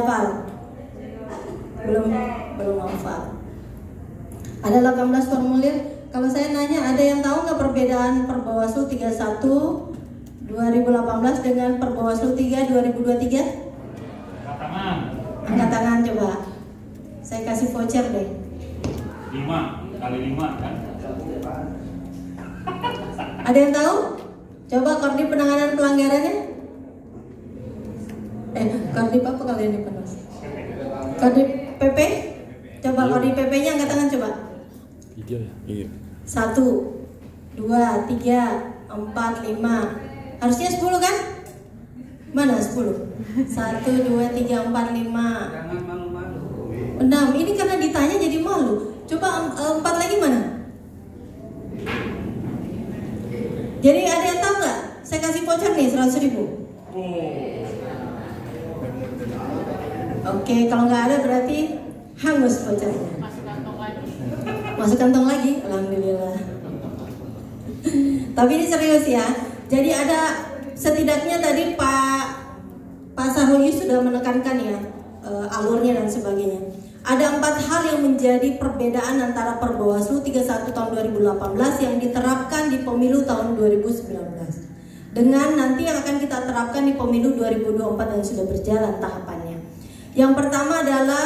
hafal? Belum hafal. Ada 18 formulir. Kalau saya nanya, ada yang tahu nggak perbedaan Perbawaslu 31 2018 dengan Perbawaslu 3 2023? Angkat tangan coba. Saya kasih voucher deh. 5 kali 5 kan? Ada yang tahu? Coba koordinat penanganan pelanggarannya. Koordinat apa kalian dipenuh? Koordinat PP? Coba koordinat PP-nya angkat tangan coba. Iya. 1, 2, 3, 4, 5. Harusnya 10 kan? Mana 10? 1, 2, 3, 4, 5. Jangan malu-malu. 6. Ini karena ditanya jadi malu. Coba 4 lagi mana? Jadi ada yang tahu nggak? Saya kasih voucher nih 100.000. Oke, kalau nggak ada berarti hangus vouchernya. Masuk kantong lagi, alhamdulillah. Tapi ini serius ya. Jadi ada setidaknya tadi Pak Sarwoyi sudah menekankan ya alurnya dan sebagainya. Ada 4 hal yang menjadi perbedaan antara Perbawaslu 31 tahun 2018 yang diterapkan di pemilu tahun 2019 dengan nanti yang akan kita terapkan di pemilu 2024 yang sudah berjalan tahapannya. Yang pertama adalah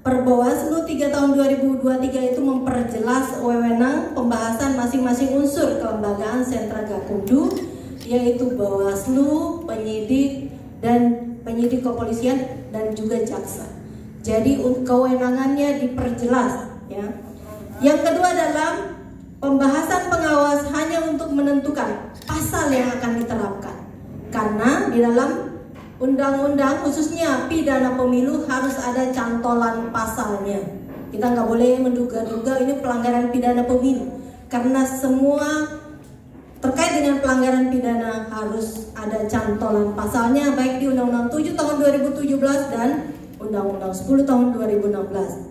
Perbawaslu 3 tahun 2023 itu memperjelas wewenang pembahasan masing-masing unsur kelembagaan sentra Gakumdu, yaitu Bawaslu, penyidik kepolisian dan juga jaksa. Jadi kewenangannya diperjelas ya. Yang kedua adalah pembahasan pengawas hanya untuk menentukan pasal yang akan diterapkan. Karena di dalam undang-undang khususnya pidana pemilu harus ada cantolan pasalnya. Kita nggak boleh menduga-duga ini pelanggaran pidana pemilu, karena semua terkait dengan pelanggaran pidana harus ada cantolan pasalnya, baik di Undang-Undang 7 tahun 2017 dan Undang-Undang 10 tahun 2016.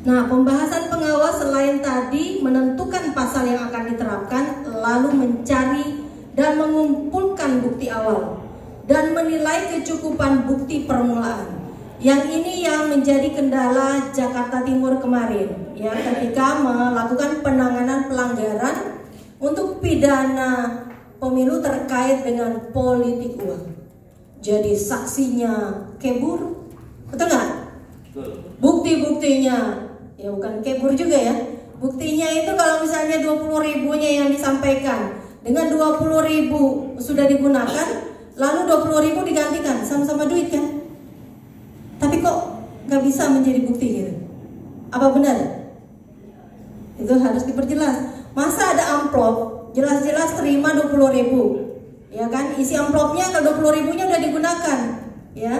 Nah, pembahasan pengawas selain tadi menentukan pasal yang akan diterapkan, lalu mencari dan mengumpulkan bukti awal dan menilai kecukupan bukti permulaan. Yang ini yang menjadi kendala Jakarta Timur kemarin ya, ketika melakukan penanganan pelanggaran untuk pidana pemilu terkait dengan politik uang. Jadi saksinya kabur, betul nggak? Bukti-buktinya ya bukan kabur juga ya. Buktinya itu kalau misalnya 20.000-nya yang disampaikan dengan 20.000 sudah digunakan, lalu 20.000 digantikan sama-sama duit kan? Tapi kok nggak bisa menjadi bukti gitu? Apa benar? Itu harus diperjelas. Masa ada amplop jelas-jelas terima 20.000, ya kan? Isi amplopnya kalau 20.000-nya udah digunakan, ya.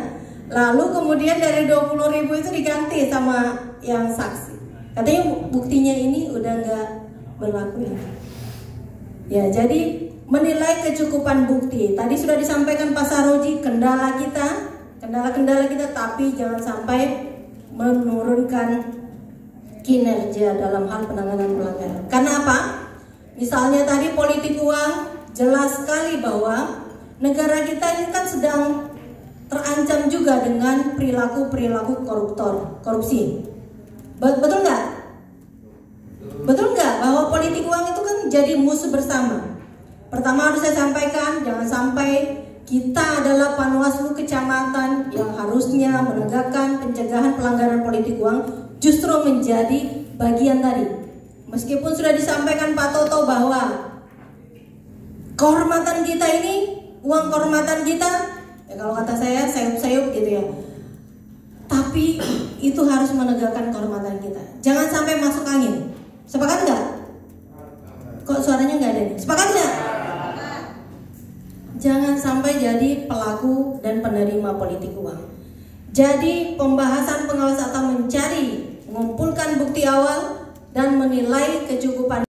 Lalu kemudian dari 20.000 itu diganti sama yang saksi. Katanya buktinya ini udah nggak berlaku ya. Ya, jadi menilai kecukupan bukti. Tadi sudah disampaikan Pak Sarwoyi kendala kita, tapi jangan sampai menurunkan kinerja dalam hal penanganan pelanggaran. Karena apa? Misalnya tadi politik uang, jelas sekali bahwa negara kita ini kan sedang terancam juga dengan perilaku korupsi. Betul nggak? Betul nggak bahwa politik uang itu kan jadi musuh bersama? Pertama harus saya sampaikan, jangan sampai kita adalah Panwaslu kecamatan yang harusnya menegakkan pencegahan pelanggaran politik uang justru menjadi bagian tadi. Meskipun sudah disampaikan Pak Toto bahwa kehormatan kita ini, uang kehormatan kita, ya kalau kata saya sayup-sayup gitu ya. Tapi itu harus menegakkan kehormatan kita. Jangan sampai masuk angin. Sepakat nggak? Kok suaranya nggak ada nih? Sepakat nggak? Jangan sampai jadi pelaku dan penerima politik uang. Jadi pembahasan pengawas atau mengumpulkan bukti awal dan menilai kecukupan